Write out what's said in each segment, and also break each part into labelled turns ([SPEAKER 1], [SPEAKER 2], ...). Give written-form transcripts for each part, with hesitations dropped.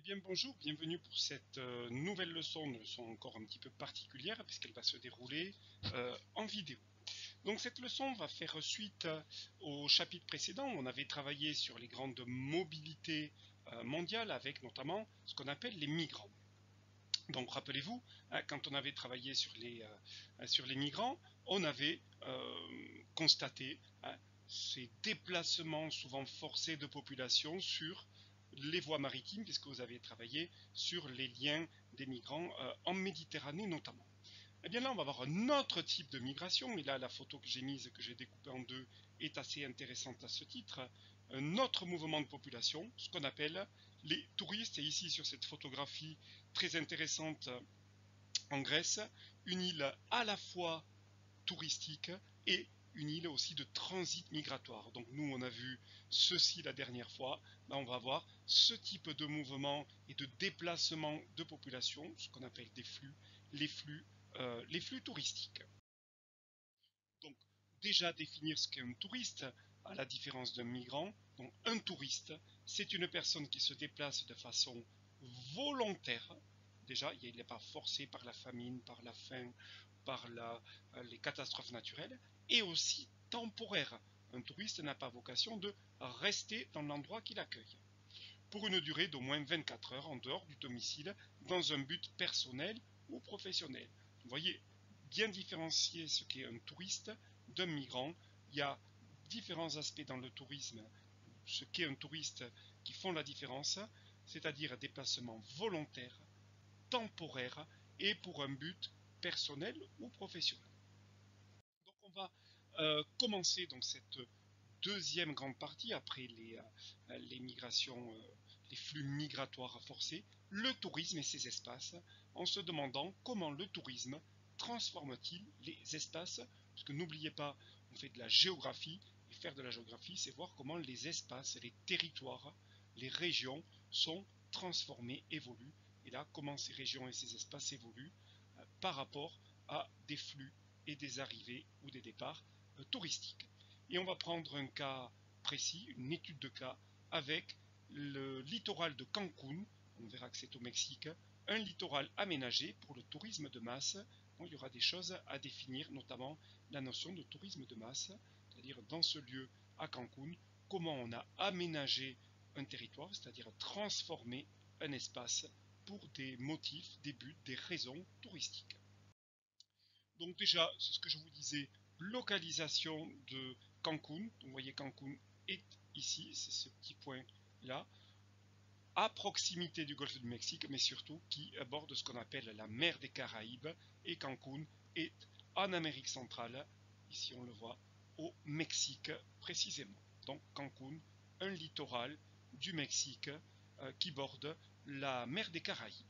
[SPEAKER 1] Eh bien bonjour, bienvenue pour cette nouvelle leçon, une leçon encore un petit peu particulière puisqu'elle va se dérouler en vidéo. Donc cette leçon va faire suite au chapitre précédent où on avait travaillé sur les grandes mobilités mondiales avec notamment ce qu'on appelle les migrants. Donc rappelez-vous, hein, quand on avait travaillé sur les migrants, on avait constaté hein, ces déplacements souvent forcés de population sur les voies maritimes, puisque vous avez travaillé sur les liens des migrants en Méditerranée notamment. Et bien là, on va avoir un autre type de migration, et là, la photo que j'ai mise, que j'ai découpée en deux, est assez intéressante à ce titre. Un autre mouvement de population, ce qu'on appelle les touristes, et ici sur cette photographie très intéressante en Grèce, une île à la fois touristique et une île aussi de transit migratoire. Donc nous, on a vu ceci la dernière fois. Là, on va voir ce type de mouvement et de déplacement de population, ce qu'on appelle des flux, les flux touristiques. Donc déjà définir ce qu'est un touriste, à la différence d'un migrant. Donc un touriste, c'est une personne qui se déplace de façon volontaire. Déjà, il n'est pas forcé par la famine, par la faim, par les catastrophes naturelles, et aussi temporaire. Un touriste n'a pas vocation de rester dans l'endroit qu'il accueille, pour une durée d'au moins 24 heures en dehors du domicile, dans un but personnel ou professionnel. Vous voyez, bien différencier ce qu'est un touriste d'un migrant. Il y a différents aspects dans le tourisme, ce qu'est un touriste, qui font la différence, c'est-à-dire un déplacement volontaire, temporaire et pour un but personnel ou professionnel. Donc on va commencer donc cette deuxième grande partie après les migrations, les flux migratoires forcés, le tourisme et ses espaces, en se demandant comment le tourisme transforme-t-il les espaces, parce que n'oubliez pas, on fait de la géographie, et faire de la géographie, c'est voir comment les espaces, les territoires, les régions sont transformés, évoluent, et là, comment ces régions et ces espaces évoluent par rapport à des flux et des arrivées ou des départs touristiques. Et on va prendre un cas précis, une étude de cas, avec le littoral de Cancun, on verra que c'est au Mexique, un littoral aménagé pour le tourisme de masse. Bon, il y aura des choses à définir, notamment la notion de tourisme de masse, c'est-à-dire dans ce lieu à Cancun, comment on a aménagé un territoire, c'est-à-dire transformé un espace pour des motifs, des buts, des raisons touristiques. Donc déjà, c'est ce que je vous disais, localisation de Cancun. Donc vous voyez, Cancun est ici, c'est ce petit point-là, à proximité du golfe du Mexique, mais surtout qui aborde ce qu'on appelle la mer des Caraïbes. Et Cancun est en Amérique centrale, ici on le voit, au Mexique précisément. Donc Cancun, un littoral du Mexique qui borde la mer des Caraïbes.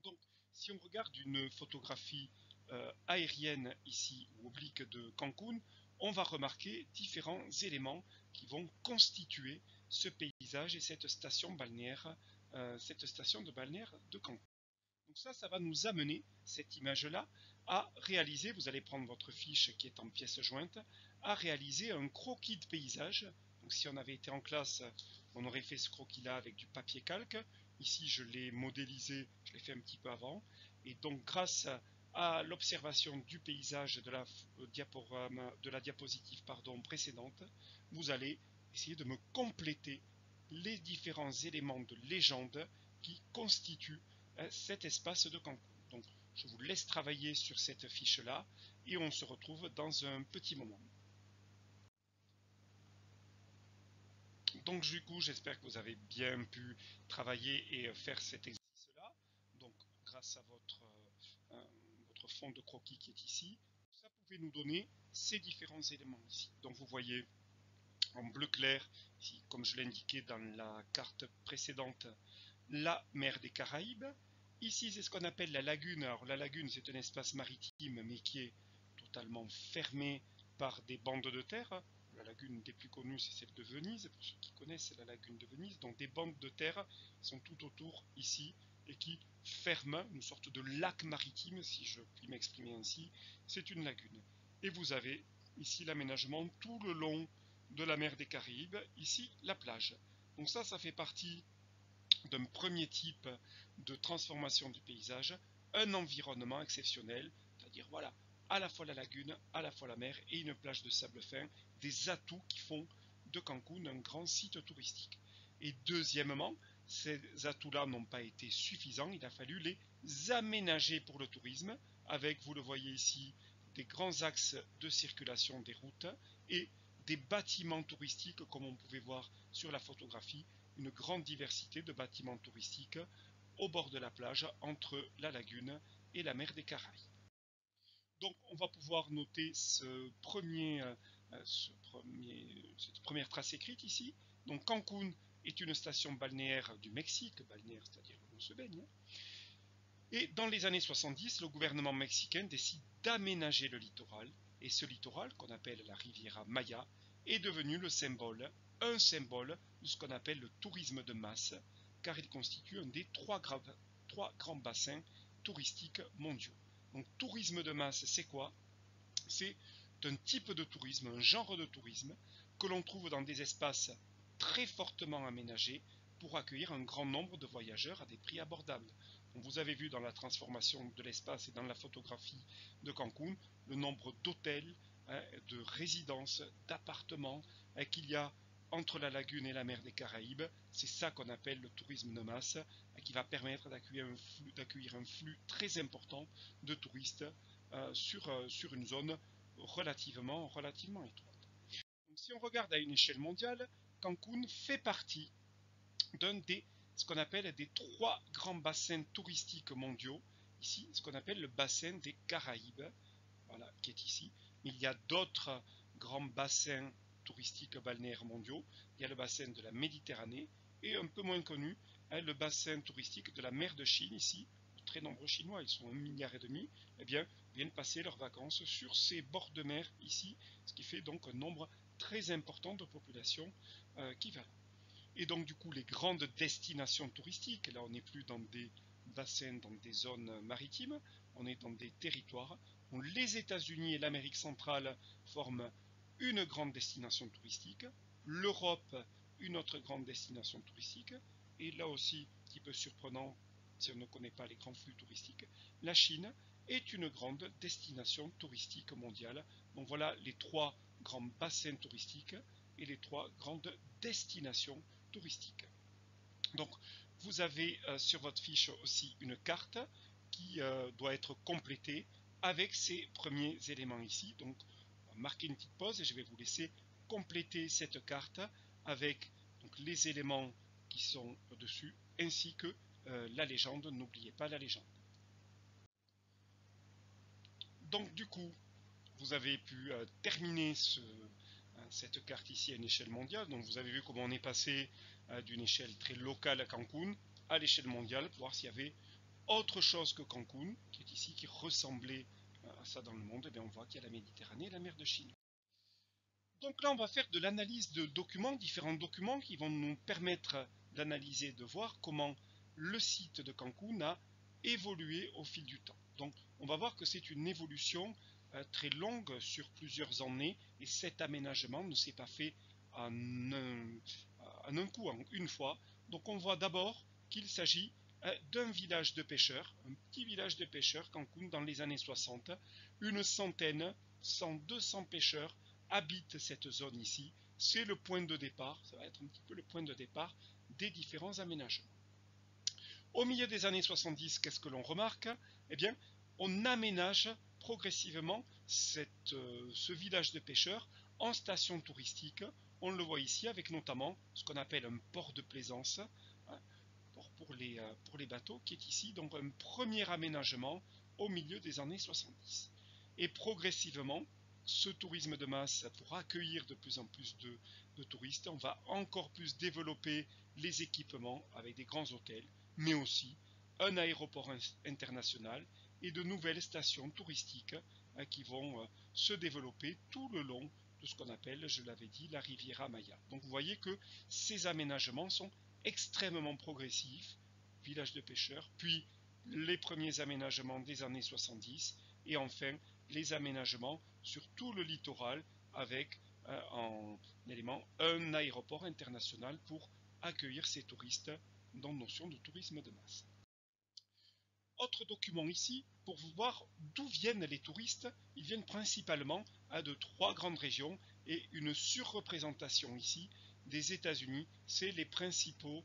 [SPEAKER 1] Donc, si on regarde une photographie aérienne ici ou oblique de Cancun, on va remarquer différents éléments qui vont constituer ce paysage et cette station balnéaire, cette station de balnéaire de Cancun. Donc ça va nous amener, cette image-là, à réaliser, vous allez prendre votre fiche qui est en pièce jointe, à réaliser un croquis de paysage. Donc si on avait été en classe, on aurait fait ce croquis-là avec du papier calque. Ici, je l'ai modélisé, je l'ai fait un petit peu avant. Et donc, grâce à l'observation du paysage de la diapositive précédente, vous allez essayer de me compléter les différents éléments de légende qui constituent cet espace de Cancun. Donc, je vous laisse travailler sur cette fiche-là et on se retrouve dans un petit moment. Donc, du coup, j'espère que vous avez bien pu travailler et faire cet exercice-là. Donc, grâce à votre fond de croquis qui est ici, ça pouvait nous donner ces différents éléments ici. Donc, vous voyez en bleu clair, ici, comme je l'indiquais dans la carte précédente, la mer des Caraïbes. Ici, c'est ce qu'on appelle la lagune. Alors, la lagune, c'est un espace maritime, mais qui est totalement fermé par des bandes de terre. La lagune des plus connues, c'est celle de Venise. Pour ceux qui connaissent, c'est la lagune de Venise. Donc, des bandes de terre sont tout autour ici et qui ferment une sorte de lac maritime, si je puis m'exprimer ainsi. C'est une lagune. Et vous avez ici l'aménagement tout le long de la mer des Caraïbes. Ici, la plage. Donc ça fait partie d'un premier type de transformation du paysage, un environnement exceptionnel, c'est-à-dire voilà, à la fois la lagune, à la fois la mer et une plage de sable fin, des atouts qui font de Cancun un grand site touristique. Et deuxièmement, ces atouts-là n'ont pas été suffisants, il a fallu les aménager pour le tourisme, avec, vous le voyez ici, des grands axes de circulation des routes et des bâtiments touristiques, comme on pouvait voir sur la photographie, une grande diversité de bâtiments touristiques au bord de la plage entre la lagune et la mer des Caraïbes. Donc on va pouvoir noter cette première trace écrite ici. Donc Cancun est une station balnéaire du Mexique, balnéaire c'est-à-dire où on se baigne. Et dans les années 70, le gouvernement mexicain décide d'aménager le littoral. Et ce littoral, qu'on appelle la Riviera Maya, est devenu un symbole de ce qu'on appelle le tourisme de masse, car il constitue un des trois grands bassins touristiques mondiaux. Donc tourisme de masse, c'est quoi? C'est un type de tourisme, un genre de tourisme que l'on trouve dans des espaces très fortement aménagés pour accueillir un grand nombre de voyageurs à des prix abordables. Donc vous avez vu dans la transformation de l'espace et dans la photographie de Cancun le nombre d'hôtels, de résidences, d'appartements qu'il y a entre la lagune et la mer des Caraïbes. C'est ça qu'on appelle le tourisme de masse, qui va permettre d'accueillir un flux très important de touristes sur une zone relativement étroite. Donc, si on regarde à une échelle mondiale, Cancun fait partie d'un des ce qu'on appelle des trois grands bassins touristiques mondiaux. Ici, ce qu'on appelle le bassin des Caraïbes, voilà, qui est ici. Mais il y a d'autres grands bassins touristiques balnéaires mondiaux. Il y a le bassin de la Méditerranée et un peu moins connu, le bassin touristique de la mer de Chine ici. De très nombreux Chinois, ils sont 1,5 milliard, eh bien, viennent passer leurs vacances sur ces bords de mer ici, ce qui fait donc un nombre très important de populations qui va là. Et donc du coup les grandes destinations touristiques, là on n'est plus dans des bassins, dans des zones maritimes, on est dans des territoires où les États-Unis et l'Amérique centrale forment une grande destination touristique, l'Europe une autre grande destination touristique, et là aussi, petit peu surprenant si on ne connaît pas les grands flux touristiques, la Chine est une grande destination touristique mondiale. Donc voilà les trois grands bassins touristiques et les trois grandes destinations touristiques. Donc vous avez sur votre fiche aussi une carte qui doit être complétée avec ces premiers éléments ici. Donc on va marquer une petite pause et je vais vous laisser compléter cette carte avec donc, les éléments qui sont dessus ainsi que la légende. N'oubliez pas la légende. Donc du coup, vous avez pu terminer cette carte ici à une échelle mondiale. Donc vous avez vu comment on est passé d'une échelle très locale à Cancun à l'échelle mondiale pour voir s'il y avait autre chose que Cancun, qui est ici, qui ressemblait à ça dans le monde. Et bien on voit qu'il y a la Méditerranée et la mer de Chine. Donc là on va faire de l'analyse de documents, différents documents qui vont nous permettre d'analyser, de voir comment le site de Cancun a évolué au fil du temps. Donc on va voir que c'est une évolution très longue sur plusieurs années et cet aménagement ne s'est pas fait en un coup, en une fois. Donc on voit d'abord qu'il s'agit d'un village de pêcheurs, un petit village de pêcheurs, Cancun dans les années 60, une centaine, 100, 200 pêcheurs habitent cette zone ici. C'est le point de départ, ça va être un petit peu le point de départ des différents aménagements. Au milieu des années 70, qu'est-ce que l'on remarque? Eh bien, on aménage progressivement ce village de pêcheurs en station touristique. On le voit ici avec notamment ce qu'on appelle un port de plaisance hein, pour les bateaux qui est ici. Donc un premier aménagement au milieu des années 70. Et progressivement, ce tourisme de masse pour accueillir de plus en plus de touristes, on va encore plus développer les équipements avec des grands hôtels, mais aussi un aéroport international et de nouvelles stations touristiques qui vont se développer tout le long de ce qu'on appelle, je l'avais dit, la Riviera Maya. Donc vous voyez que ces aménagements sont extrêmement progressifs, village de pêcheurs, puis les premiers aménagements des années 70 et enfin les aménagements sur tout le littoral avec en élément un aéroport international pour accueillir ces touristes dans notion de tourisme de masse. Autre document ici, pour voir d'où viennent les touristes, ils viennent principalement de trois grandes régions et une surreprésentation ici des États-Unis. C'est les principaux,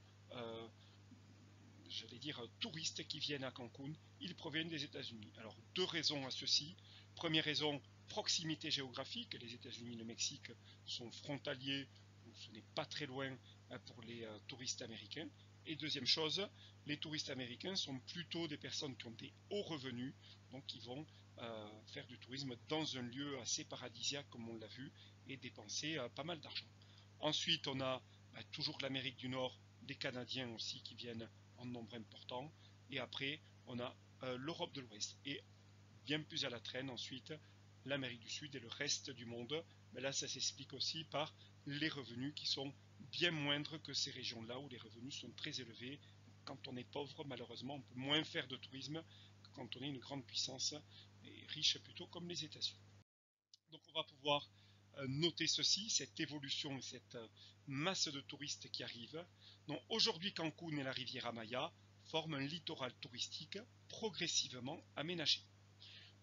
[SPEAKER 1] touristes qui viennent à Cancun, ils proviennent des États-Unis. Alors, deux raisons à ceci. Première raison, proximité géographique. Les États-Unis et le Mexique sont frontaliers, donc ce n'est pas très loin pour les touristes américains. Et deuxième chose, les touristes américains sont plutôt des personnes qui ont des hauts revenus, donc qui vont faire du tourisme dans un lieu assez paradisiaque, comme on l'a vu, et dépenser pas mal d'argent. Ensuite, on a toujours l'Amérique du Nord, des Canadiens aussi qui viennent en nombre important. Et après, on a l'Europe de l'Ouest. Et bien plus à la traîne, ensuite, l'Amérique du Sud et le reste du monde. Mais là, ça s'explique aussi par les revenus qui sont bien moindres que ces régions-là où les revenus sont très élevés. Quand on est pauvre, malheureusement, on peut moins faire de tourisme que quand on est une grande puissance et riche plutôt comme les États-Unis. Donc on va pouvoir noter ceci, cette évolution et cette masse de touristes qui arrivent. Donc aujourd'hui, Cancun et la Riviera Maya forment un littoral touristique progressivement aménagé.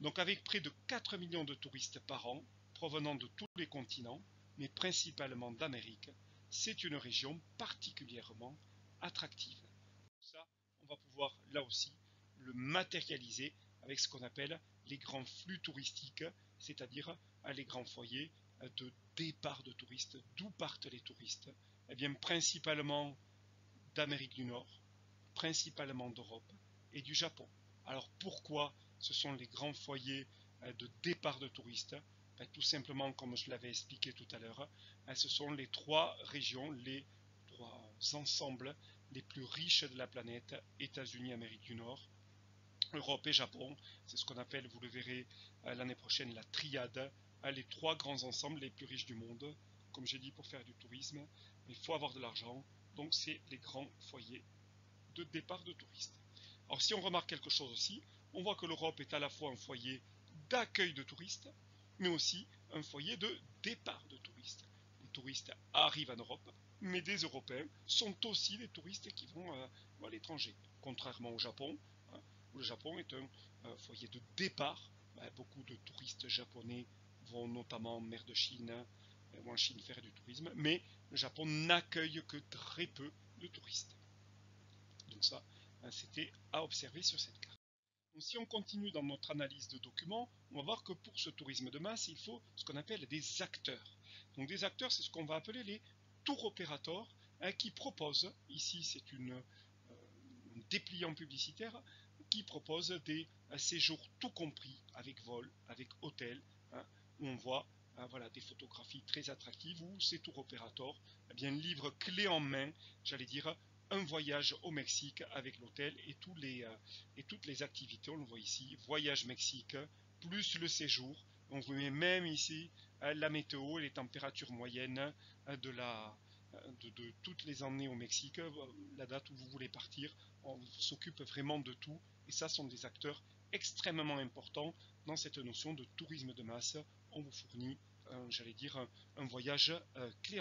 [SPEAKER 1] Donc avec près de 4 millions de touristes par an provenant de tous les continents, mais principalement d'Amérique, c'est une région particulièrement attractive. Ça, on va pouvoir là aussi le matérialiser avec ce qu'on appelle les grands flux touristiques, c'est-à-dire les grands foyers de départ de touristes. D'où partent les touristes? Eh bien, principalement d'Amérique du Nord, principalement d'Europe et du Japon. Alors pourquoi ce sont les grands foyers de départ de touristes? Tout simplement, comme je l'avais expliqué tout à l'heure, ce sont les trois régions, les trois ensembles les plus riches de la planète, États-Unis, Amérique du Nord, Europe et Japon. C'est ce qu'on appelle, vous le verrez l'année prochaine, la triade, les trois grands ensembles les plus riches du monde. Comme j'ai dit, pour faire du tourisme, il faut avoir de l'argent, donc c'est les grands foyers de départ de touristes. Alors si on remarque quelque chose aussi, on voit que l'Europe est à la fois un foyer d'accueil de touristes, mais aussi un foyer de départ de touristes. Les touristes arrivent en Europe, mais des Européens sont aussi des touristes qui vont à l'étranger. Contrairement au Japon, hein, où le Japon est un foyer de départ. Beaucoup de touristes japonais vont notamment en mer de Chine ou en Chine faire du tourisme, mais le Japon n'accueille que très peu de touristes. Donc ça, c'était à observer sur cette carte. Donc si on continue dans notre analyse de documents, on va voir que pour ce tourisme de masse, il faut ce qu'on appelle des acteurs. Donc des acteurs, c'est ce qu'on va appeler les tour opérateurs qui proposent, ici c'est un dépliant publicitaire, qui propose des séjours tout compris, avec vol, avec hôtel, où on voit voilà, des photographies très attractives où ces tour opérateurs livrent clé en main, j'allais dire, un voyage au Mexique avec l'hôtel et toutes les activités, on le voit ici, voyage Mexique, plus le séjour. On vous met même ici la météo et les températures moyennes de toutes les années au Mexique, la date où vous voulez partir. On s'occupe vraiment de tout et ça sont des acteurs extrêmement importants dans cette notion de tourisme de masse. On vous fournit, j'allais dire, un voyage clé.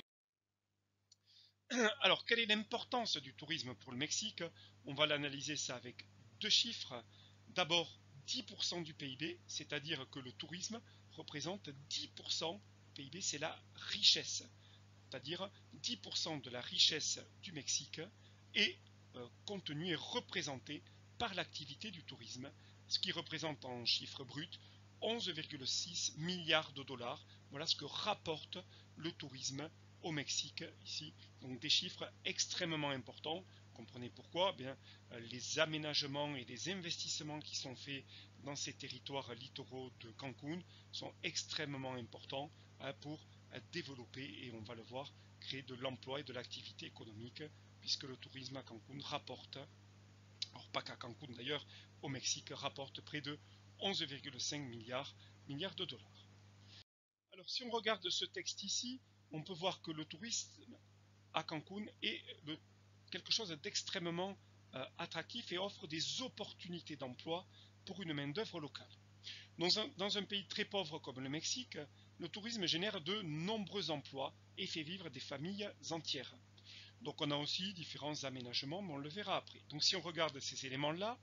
[SPEAKER 1] Alors, quelle est l'importance du tourisme pour le Mexique? On va l'analyser ça avec deux chiffres. D'abord, 10% du PIB, c'est-à-dire que le tourisme représente 10% du PIB, c'est la richesse. C'est-à-dire 10% de la richesse du Mexique est contenue et représentée par l'activité du tourisme, ce qui représente en chiffres bruts 11,6 milliards de dollars. Voilà ce que rapporte le tourisme au Mexique ici. Donc des chiffres extrêmement importants. Comprenez pourquoi? Bien, les aménagements et les investissements qui sont faits dans ces territoires littoraux de Cancun sont extrêmement importants pour développer, et on va le voir, créer de l'emploi et de l'activité économique, puisque le tourisme à Cancun rapporte, alors pas qu'à Cancun d'ailleurs, au Mexique, rapporte près de 11,5 milliards de dollars. Alors si on regarde ce texte ici, on peut voir que le tourisme à Cancun est quelque chose d'extrêmement attractif et offre des opportunités d'emploi pour une main-d'œuvre locale. Dans un pays très pauvre comme le Mexique, le tourisme génère de nombreux emplois et fait vivre des familles entières. Donc on a aussi différents aménagements, mais on le verra après. Donc si on regarde ces éléments-là,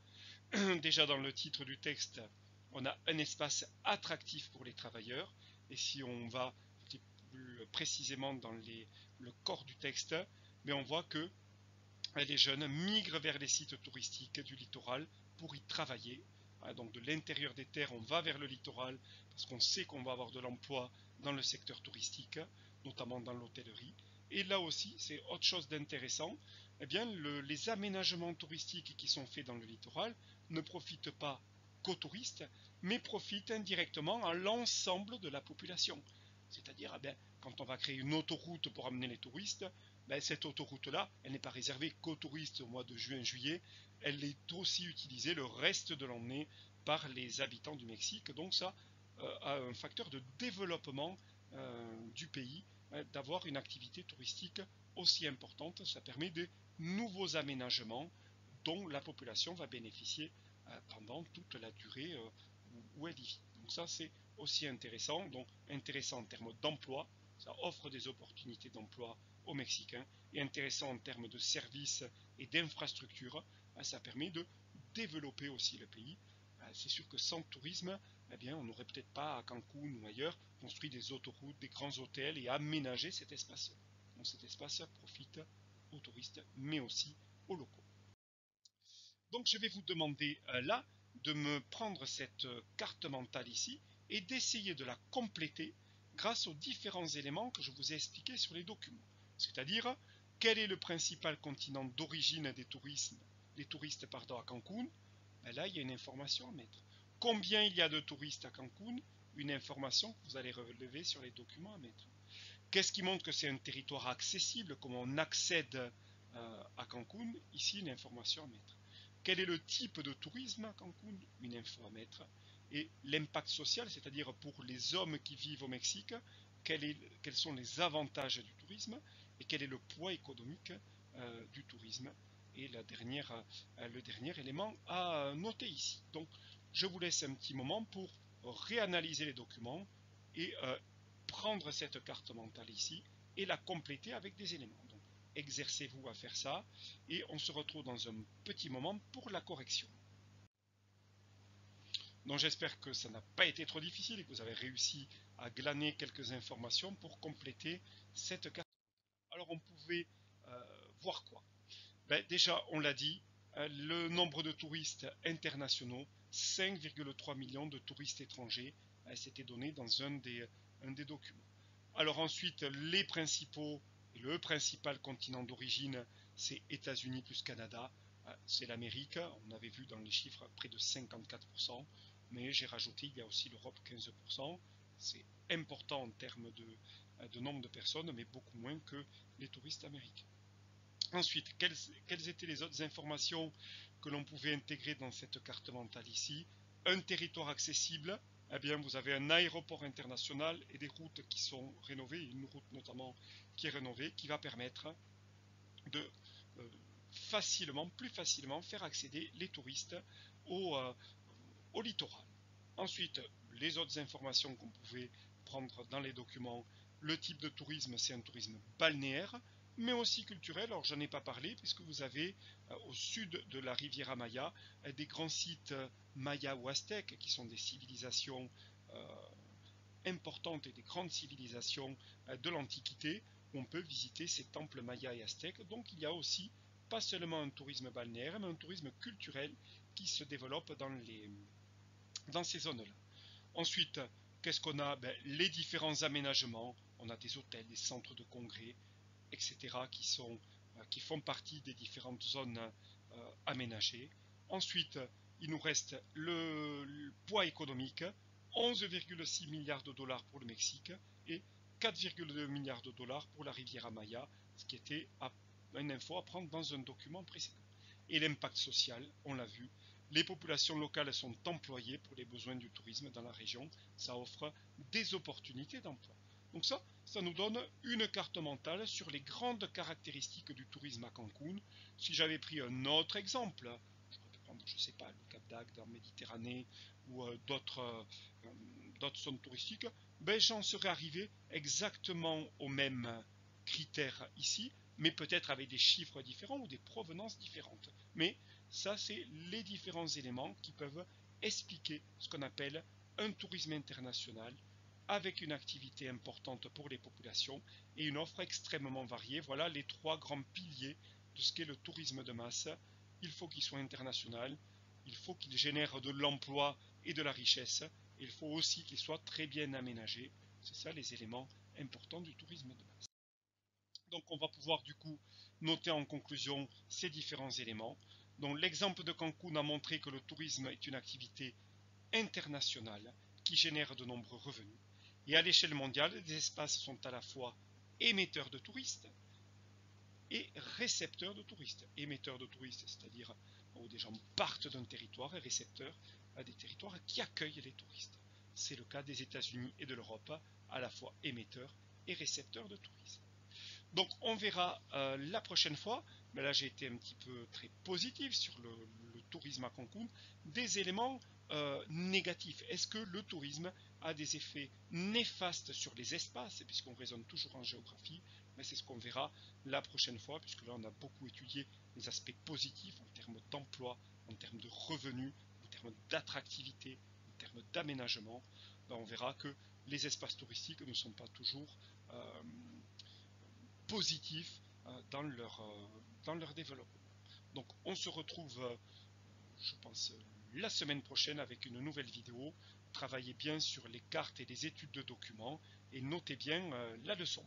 [SPEAKER 1] déjà dans le titre du texte, on a un espace attractif pour les travailleurs. Et si on va plus précisément dans le corps du texte, mais on voit que les jeunes migrent vers les sites touristiques du littoral pour y travailler. Donc de l'intérieur des terres, on va vers le littoral parce qu'on sait qu'on va avoir de l'emploi dans le secteur touristique, notamment dans l'hôtellerie. Et là aussi, c'est autre chose d'intéressant. Eh bien, les aménagements touristiques qui sont faits dans le littoral ne profitent pas qu'aux touristes, mais profitent indirectement à l'ensemble de la population. C'est-à-dire, eh bien, quand on va créer une autoroute pour amener les touristes, ben, cette autoroute-là, elle n'est pas réservée qu'aux touristes au mois de juin-juillet, elle est aussi utilisée le reste de l'année par les habitants du Mexique. Donc ça a un facteur de développement du pays, d'avoir une activité touristique aussi importante. Ça permet de nouveaux aménagements dont la population va bénéficier pendant toute la durée où elle y vit. Donc ça, c'est aussi intéressant. Donc intéressant en termes d'emploi, ça offre des opportunités d'emploi aux Mexicains, et intéressant en termes de services et d'infrastructures, ça permet de développer aussi le pays. C'est sûr que sans tourisme, eh bien, on n'aurait peut-être pas à Cancun ou ailleurs construit des autoroutes, des grands hôtels et aménagé cet espace. Donc cet espace profite aux touristes, mais aussi aux locaux. Donc je vais vous demander là de me prendre cette carte mentale ici et d'essayer de la compléter grâce aux différents éléments que je vous ai expliqués sur les documents. C'est-à-dire, quel est le principal continent d'origine des touristes à Cancun? Ben là, il y a une information à mettre. Combien il y a de touristes à Cancun? Une information que vous allez relever sur les documents à mettre. Qu'est-ce qui montre que c'est un territoire accessible? Comment on accède à Cancun? Ici, une information à mettre. Quel est le type de tourisme à Cancun? Une info à mettre. Et l'impact social, c'est-à-dire pour les hommes qui vivent au Mexique, quels sont les avantages du tourisme et quel est le poids économique du tourisme. Et le dernier élément à noter ici. Donc, je vous laisse un petit moment pour réanalyser les documents et prendre cette carte mentale ici et la compléter avec des éléments. Donc, exercez-vous à faire ça et on se retrouve dans un petit moment pour la correction. Donc j'espère que ça n'a pas été trop difficile et que vous avez réussi à glaner quelques informations pour compléter cette carte. Alors on pouvait voir quoi? Déjà, on l'a dit, le nombre de touristes internationaux, 5,3 millions de touristes étrangers, c'était donné dans un des documents. Alors ensuite, le principal continent d'origine, c'est États-Unis plus Canada, c'est l'Amérique, on avait vu dans les chiffres près de 54%, mais j'ai rajouté, il y a aussi l'Europe 15%, c'est important en termes de nombre de personnes, mais beaucoup moins que les touristes américains. Ensuite, quelles étaient les autres informations que l'on pouvait intégrer dans cette carte mentale ici? Un territoire accessible, eh bien vous avez un aéroport international et des routes qui sont rénovées, une route notamment qui est rénovée, qui va permettre de plus facilement faire accéder les touristes au littoral. Ensuite, les autres informations qu'on pouvait prendre dans les documents, le type de tourisme, c'est un tourisme balnéaire, mais aussi culturel. Alors, j'en ai pas parlé, puisque vous avez au sud de la Riviera Maya des grands sites mayas ou aztèques, qui sont des civilisations importantes et des grandes civilisations de l'Antiquité, où on peut visiter ces temples mayas et aztèques. Donc, il y a aussi pas seulement un tourisme balnéaire, mais un tourisme culturel qui se développe dans ces zones-là. Ensuite, qu'est-ce qu'on a? Les différents aménagements. On a des hôtels, des centres de congrès, etc. qui font partie des différentes zones aménagées. Ensuite, il nous reste le poids économique, 11,6 milliards de dollars pour le Mexique et 4,2 milliards de dollars pour la Riviera Maya, ce qui était une info à prendre dans un document précédent. Et l'impact social, on l'a vu, les populations locales sont employées pour les besoins du tourisme dans la région, ça offre des opportunités d'emploi. Donc ça nous donne une carte mentale sur les grandes caractéristiques du tourisme à Cancun. Si j'avais pris un autre exemple, j'aurais pu prendre, je ne sais pas, le Cap d'Agde en Méditerranée ou d'autres zones touristiques, j'en serais arrivé exactement aux mêmes critères ici, mais peut-être avec des chiffres différents ou des provenances différentes. Mais ça, c'est les différents éléments qui peuvent expliquer ce qu'on appelle un tourisme international avec une activité importante pour les populations et une offre extrêmement variée. Voilà les trois grands piliers de ce qu'est le tourisme de masse. Il faut qu'il soit international, il faut qu'il génère de l'emploi et de la richesse, et il faut aussi qu'il soit très bien aménagé. C'est ça les éléments importants du tourisme de masse. Donc on va pouvoir du coup noter en conclusion ces différents éléments. Donc l'exemple de Cancun a montré que le tourisme est une activité internationale qui génère de nombreux revenus. Et à l'échelle mondiale, les espaces sont à la fois émetteurs de touristes et récepteurs de touristes. Émetteurs de touristes, c'est-à-dire où des gens partent d'un territoire, et récepteurs à des territoires qui accueillent les touristes. C'est le cas des États-Unis et de l'Europe, à la fois émetteurs et récepteurs de touristes. Donc on verra la prochaine fois, mais là j'ai été un petit peu très positif sur le tourisme à Cancun, des éléments négatifs. Est-ce que le tourisme a des effets néfastes sur les espaces, puisqu'on raisonne toujours en géographie, mais c'est ce qu'on verra la prochaine fois, puisque là on a beaucoup étudié les aspects positifs en termes d'emploi, en termes de revenus, en termes d'attractivité, en termes d'aménagement. On verra que les espaces touristiques ne sont pas toujours positifs dans leur développement. Donc on se retrouve, je pense, la semaine prochaine avec une nouvelle vidéo. Travaillez bien sur les cartes et les études de documents et notez bien la leçon.